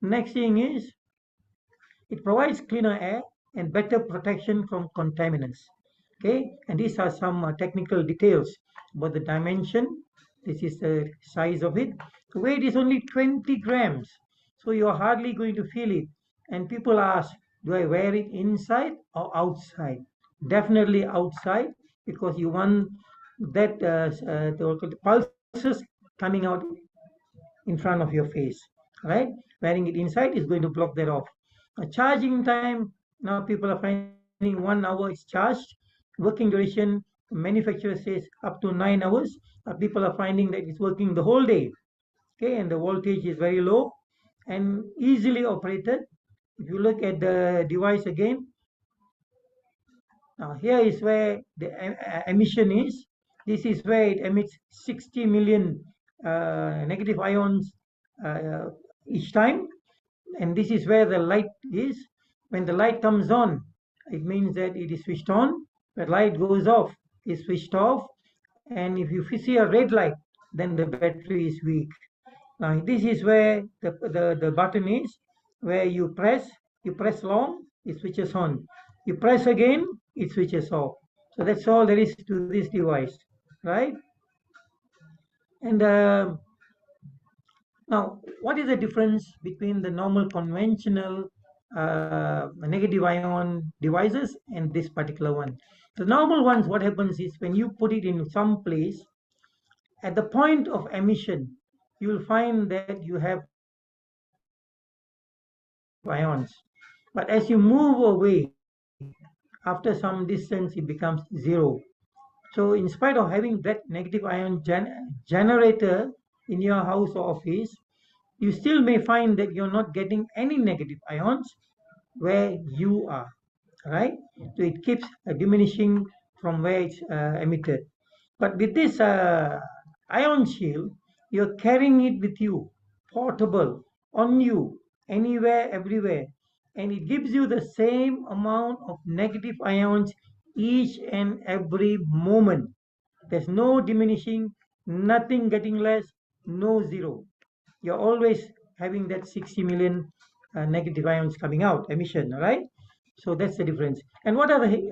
Next thing is it provides cleaner air and better protection from contaminants. Okay, and these are some technical details about the dimension. This is the size of it. The weight is only 20 grams, so you are hardly going to feel it. And people ask, do I wear it inside or outside? Definitely outside, because you want that the pulses coming out in front of your face, right? Wearing it inside is going to block that off. Charging time, now people are finding 1 hour is charged. Working duration, manufacturer says up to 9 hours. People are finding that it's working the whole day. Okay, and the voltage is very low and easily operated. If you look at the device again, now here is where the emission is. This is where it emits 60 million negative ions uh, each time, and this is where the light is. When the light comes on, it means that it is switched on. The light goes off, is switched off, and if you see a red light, then the battery is weak. Now this is where the button is, where you press long, it switches on. You press again, it switches off. So that's all there is to this device, right? And now, what is the difference between the normal conventional negative ion devices and this particular one? The normal ones, what happens is when you put it in some place, at the point of emission, you will find that you have negative ions. But as you move away, after some distance, it becomes zero. So in spite of having that negative ion generator in your house or office, you still may find that you're not getting any negative ions where you are, right? So it keeps diminishing from where it's emitted. But with this ion shield, you're carrying it with you, portable, on you, anywhere, everywhere. And it gives you the same amount of negative ions each and every moment. There's no diminishing, nothing getting less, no zero. You're always having that 60 million negative ions coming out, emission, right? So that's the difference. And what are the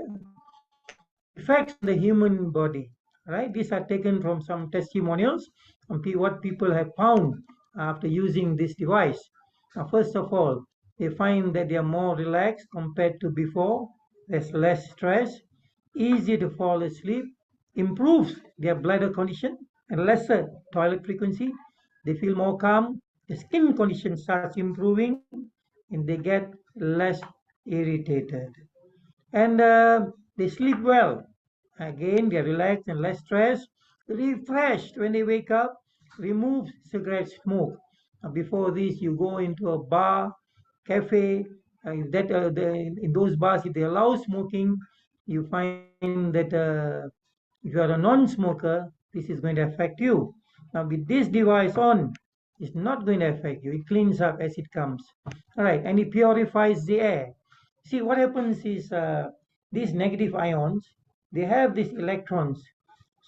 effects on the human body, right? These are taken from some testimonials on what people have found after using this device. Now, first of all, they find that they are more relaxed compared to before. There's less stress, easier to fall asleep, improves their bladder condition, and lesser toilet frequency. They feel more calm. The skin condition starts improving, and they get less irritated. And they sleep well. Again, they are relaxed and less stressed, refreshed when they wake up, remove cigarette smoke. Before this, you go into a bar, cafe. If that in those bars, if they allow smoking, you find that if you are a non-smoker, this is going to affect you. Now, with this device on, it's not going to affect you. It cleans up as it comes. All right, and it purifies the air. See, what happens is these negative ions, they have these electrons.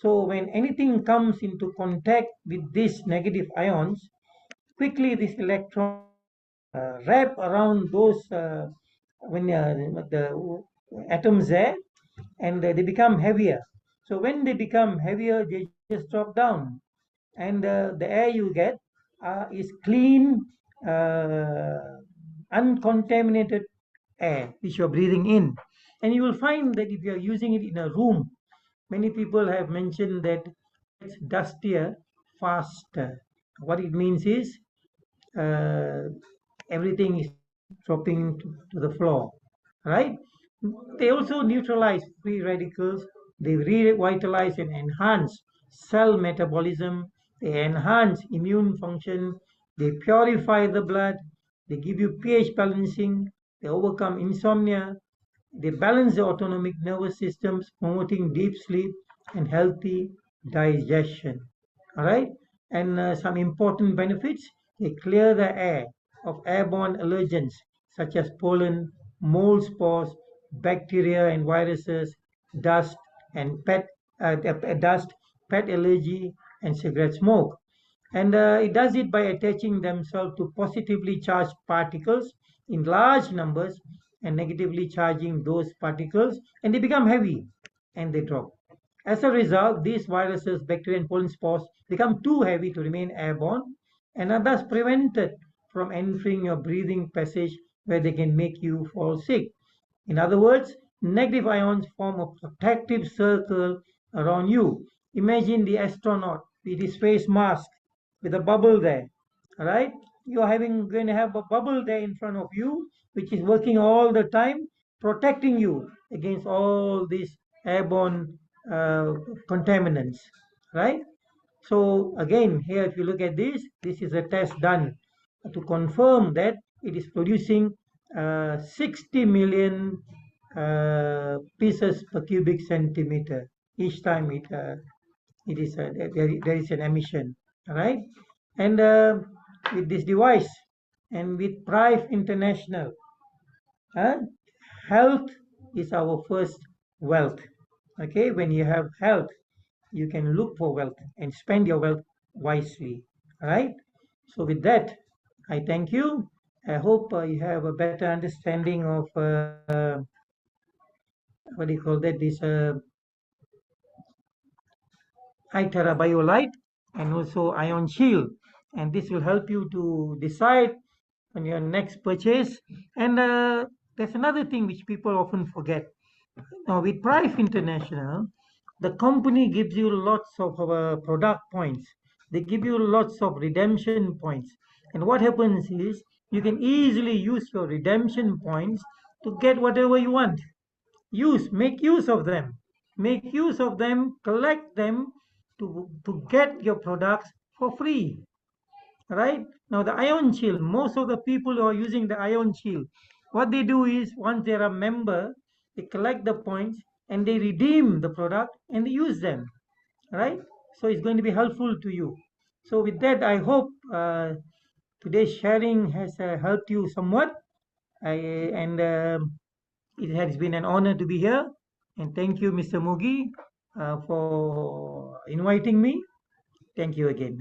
So when anything comes into contact with these negative ions, quickly these electrons wrap around those when the atoms there, and they become heavier. So when they become heavier, they just drop down, and the air you get is clean, uh, uncontaminated air which you're breathing in. And you will find that if you're using it in a room, many people have mentioned that it's dustier faster. What it means is uh, everything is dropping to the floor, right? They also neutralize free radicals, they revitalize and enhance cell metabolism, they enhance immune function, they purify the blood, they give you pH balancing, they overcome insomnia, they balance the autonomic nervous systems, promoting deep sleep and healthy digestion. All right, and some important benefits: they clear the air of airborne allergens such as pollen, mold spores, bacteria and viruses, dust and dust, pet allergy, and cigarette smoke. And it does it by attaching themselves to positively charged particles in large numbers and negatively charging those particles, and they become heavy. and they drop. As a result, these viruses, bacteria, and pollen spores become too heavy to remain airborne and are thus prevented from entering your breathing passage where they can make you fall sick. In other words, negative ions form a protective circle around you. Imagine the astronaut with his face mask with a bubble there. All right? You're having going to have a bubble there in front of you, which is working all the time, protecting you against all these airborne uh, contaminants. Right? So again, here if you look at this, this is a test done to confirm that it is producing 60 million pieces per cubic centimeter each time it is there is an emission. All right, and with this device and with PRIFE International, uh, health is our first wealth. Okay, when you have health, you can look for wealth and spend your wealth wisely. All right. So with that, I thank you. I hope you have a better understanding of what do you call that? This iTerra BioLite and also Ion Shield, and this will help you to decide on your next purchase. And there's another thing which people often forget. Now, with Price International, the company gives you lots of product points. They give you lots of redemption points. And what happens is you can easily use your redemption points to get whatever you want. Make use of them. Make use of them, collect them to get your products for free. Right? Now, the Ion Shield, most of the people who are using the Ion Shield, what they do is once they're a member, they collect the points and they redeem the product and they use them. Right? So it's going to be helpful to you. So with that, I hope today's sharing has helped you somewhat. And it has been an honor to be here. And thank you, Mr. Mugi, for inviting me. Thank you again.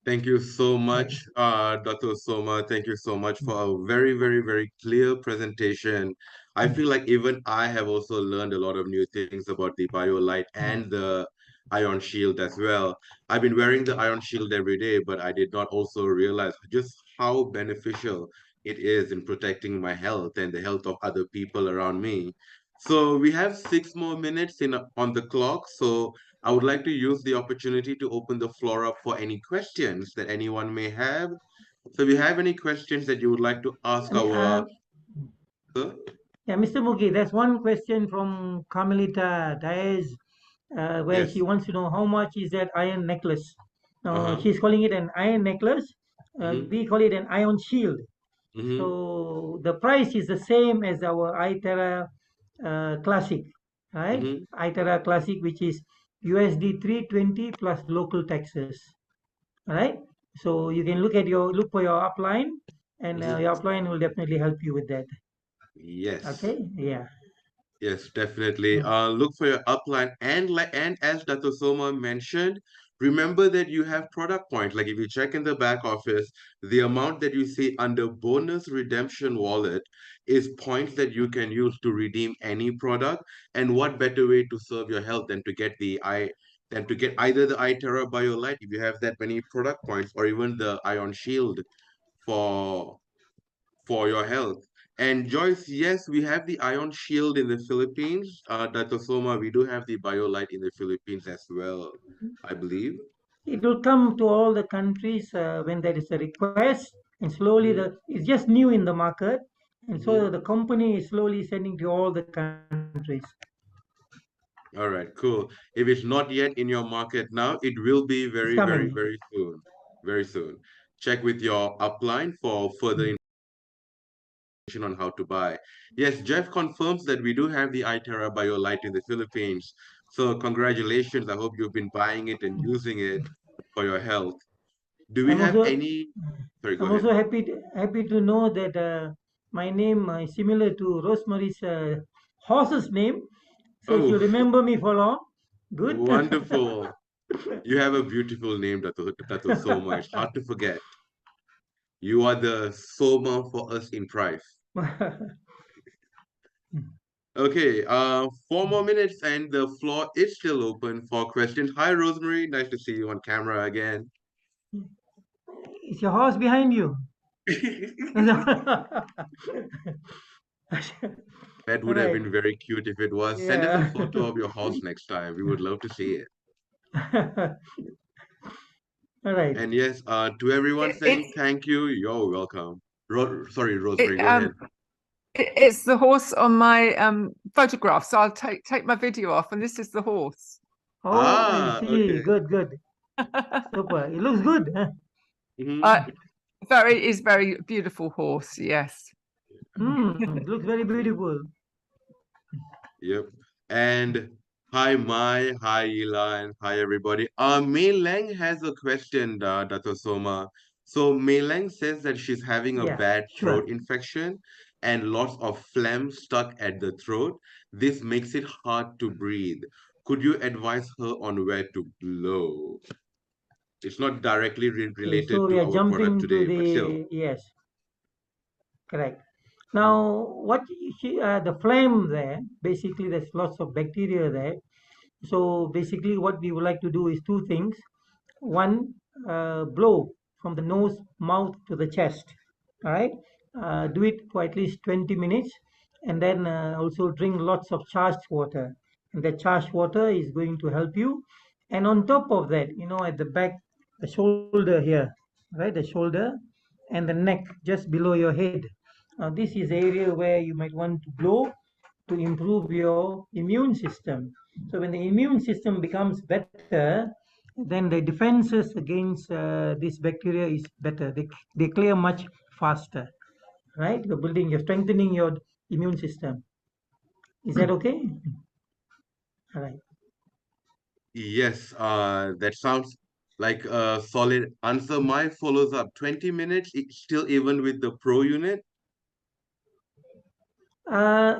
Thank you so Okay. much, Dato Soma. Thank you so much for a very, very, very clear presentation. I Mm, feel like even I have also learned a lot of new things about the BioLite mm, and the Ion Shield as well. I've been wearing the Ion Shield every day, but I did not also realize just how beneficial it is in protecting my health and the health of other people around me. So we have 6 more minutes on the clock. So I would like to use the opportunity to open the floor up for any questions that anyone may have. So, if you have any questions that you would like to ask and, our sir? yeah, Mr. Mugi, there's one question from Carmelita Diaz where she Yes. wants to know how much is that iron necklace. Now, Uh-huh. she's calling it an iron necklace. Mm-hmm. We call it an iron shield. Mm-hmm. So the price is the same as our iTerra Classic, right? Mm-hmm. iTerra Classic, which is USD 320 plus local taxes, right? So you can look for your upline, and Mm-hmm. your upline will definitely help you with that. Yes. Okay? Yeah. Yes, definitely. Mm. Look for your upline and as Dato Soma mentioned, remember that you have product points. Like if you check in the back office, the amount that you see under bonus redemption wallet is points that you can use to redeem any product. And what better way to serve your health than to get either the iTerra BioLite if you have that many product points, or even the Ion Shield for your health. And Joyce, yes, we have the Ion Shield in the Philippines. Dato Soma, we do have the BioLite in the Philippines as well, I believe. It will come to all the countries when there is a request, and slowly Hmm. it's just new in the market, and Hmm. so the company is slowly sending to all the countries. All right, cool. If it's not yet in your market now, it will be It's very, very, coming. very soon. Very soon. Check with your upline for further Mm. information on how to buy. Yes, Jeff confirms that we do have the iTerra BioLite in the Philippines. So congratulations. I hope you've been buying it and using it for your health. Do we I'm have also any? Sorry, go I'm ahead. also happy to know that my name is similar to Rosemary's horse's name. So if you Oh, remember me for long, good. wonderful. You have a beautiful name, Dato Soma. It's hard to forget. You are the Soma for us in Price. Okay, 4 more minutes and the floor is still open for questions. Hi, Rosemary. Nice to see you on camera again. Is your horse behind you? That All would have right. been very cute if it was. Send us a Yeah. photo of your horse next time. We would love to see it. All right. And yes, to everyone saying It's thank you, you're welcome. Sorry, it, Rosemary, go ahead. it's the horse on my photograph, so I'll take my video off, and this is the horse. Oh, I Ah, see. okay. Good, good. Super. It looks good. Huh? uh, Hmm. very beautiful horse. Yes. It looks very beautiful. Yep. And hi, Mai. Hi, Elan. Hi, everybody. Mei Lang has a question, Dato Soma. So, Mei Lang says that she's having a Yeah, bad throat sure. infection and lots of phlegm stuck at the throat. This makes it hard to breathe. Could you advise her on where to blow? It's not directly Okay, related so we to are our product jumping to today, but still. the, yes, correct. Mhm. Now, the flame there, basically there's lots of bacteria there. So basically what we would like to do is two things. One, blow from the nose, mouth to the chest. All right. Do it for at least 20 minutes, and then also drink lots of charged water. And the charged water is going to help you. And on top of that, at the back, the shoulder here, right? The shoulder and the neck just below your head. This is the area where you might want to blow to improve your immune system. So when the immune system becomes better, then the defenses against this bacteria is better. They clear much faster, right? You're strengthening your immune system. Is that okay? All right. Yes, that sounds like a solid answer. My follows up 20 minutes, still even with the pro unit. Uh,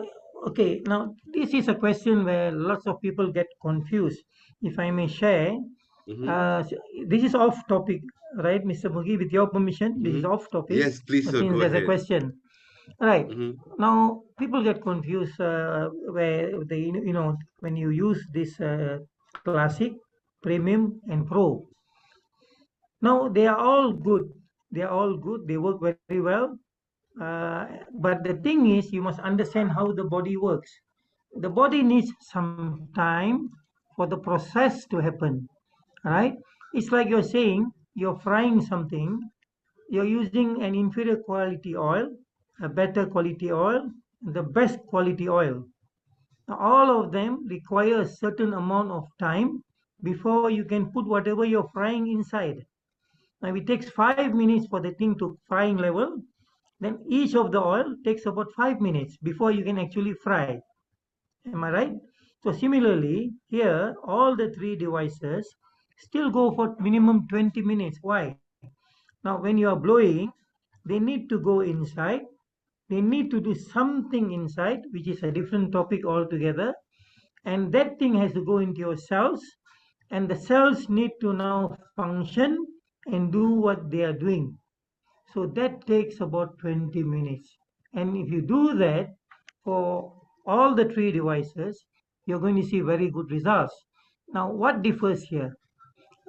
okay, now this is a question where lots of people get confused. If I may share, Mm-hmm. so this is off topic, right, Mr. Mugi? With your permission, this is Mm-hmm. off topic Yes, please, sir, since go there's a ahead. question. Right. Mm-hmm. Now, people get confused where when you use this classic, premium, and pro. Now, they are all good. They are all good. They work very well. But the thing is, you must understand how the body works. The body needs some time for the process to happen. Right? It's like you're saying you're frying something, you're using an inferior quality oil, a better quality oil, the best quality oil. Now, all of them require a certain amount of time before you can put whatever you're frying inside. Now, it takes 5 minutes for the thing to frying level. Then each of the oil takes about 5 minutes before you can actually fry. Am I right? So similarly, here all the three devices still go for minimum 20 minutes. Why? Now, when you are blowing, they need to go inside. They need to do something inside, which is a different topic altogether. And that thing has to go into your cells, and the cells need to now function and do what they are doing. So that takes about 20 minutes. And if you do that for all the three devices, you're going to see very good results. Now, what differs here?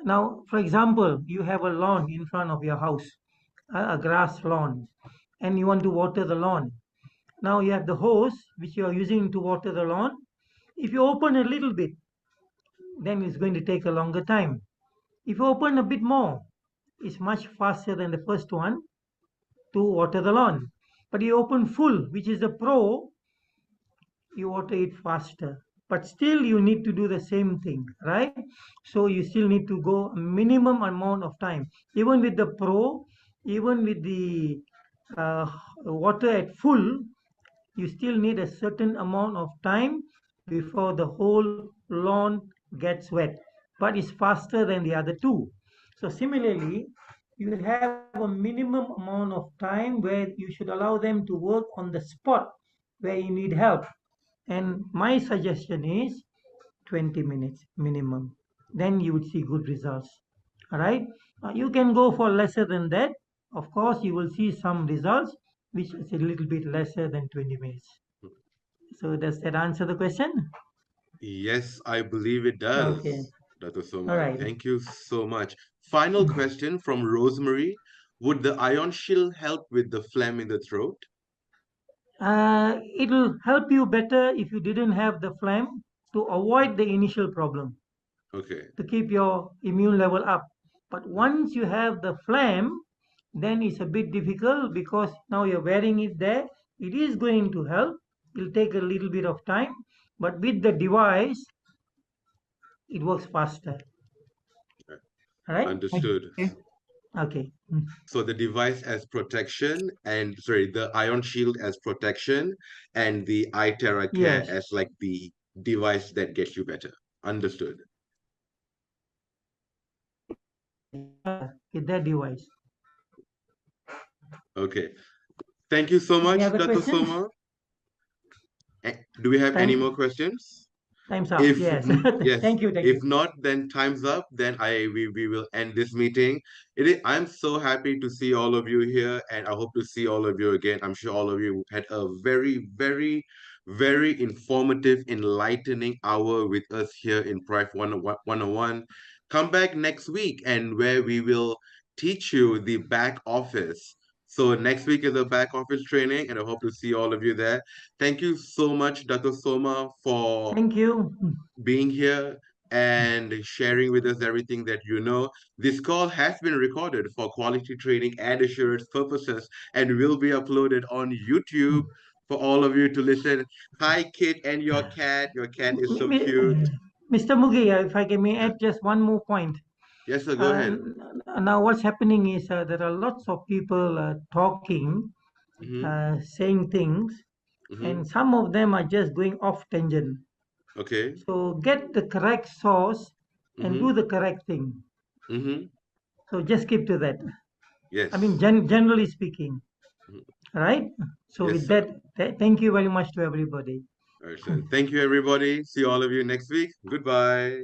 Now, for example, you have a lawn in front of your house, a grass lawn, and you want to water the lawn. Now you have the hose which you are using to water the lawn. If you open a little bit, then it's going to take a longer time. If you open a bit more, it's much faster than the first one to water the lawn. But you open full, which is the pro, you water it faster. But still you need to do the same thing, right? So you still need to go a minimum amount of time. Even with the pro, even with the uh, water at full, you still need a certain amount of time before the whole lawn gets wet, but it's faster than the other two. So similarly, you have a minimum amount of time where you should allow them to work on the spot where you need help. And my suggestion is 20 minutes minimum. Then you would see good results. All right. You can go for lesser than that. Of course, you will see some results which is a little bit lesser than 20 minutes. So does that answer the question? Yes, I believe it Okay. does, Dato All Soma. right. Thank you so much. Final question from Rosemary. Would the ion shield help with the phlegm in the throat? It'll help you better if you didn't have the phlegm to avoid the initial problem, Okay. to keep your immune level up. But once you have the phlegm, then it's a bit difficult because now you're wearing it there. It is going to help. It'll take a little bit of time, but with the device, it works faster. All right? Thank Understood. you. Okay. So the device as protection and sorry, the ion shield as protection and the iTerra Care Yes. as like the device that gets you better. Understood. With that device. Okay. Thank you so Any much, other Dato questions? Soma. Do we have any Time, more questions? time's up. If Yes. yes, Thank you. Thank if you. not, then time's up. Then we will end this meeting. I'm so happy to see all of you here, and I hope to see all of you again. I'm sure all of you had a very, very, very informative, enlightening hour with us here in PRIFE 101. Come back next week, and where we will teach you the back office. So next week is a back office training, and I hope to see all of you there. Thank you so much, Dato Soma, for Thank you. being here and sharing with us everything that you know. This call has been recorded for quality training and assurance purposes and will be uploaded on YouTube for all of you to listen. Hi, Kit, and your cat. Your cat is so cute. Mr. Mugi, if I can may Yeah. add just one more point. Yes, sir, go ahead. Now, what's happening is there are lots of people talking, Mm-hmm. saying things, Mm-hmm. and some of them are just going off tangent. Okay. So get the correct source and do Mm-hmm. the correct thing. Mm-hmm. So just keep to that. I mean, Yes. generally speaking, Mhm. right? So Yes, with sir. that, thank you very much to everybody. All right, sir. Thank you, everybody. See all of you next week. Goodbye.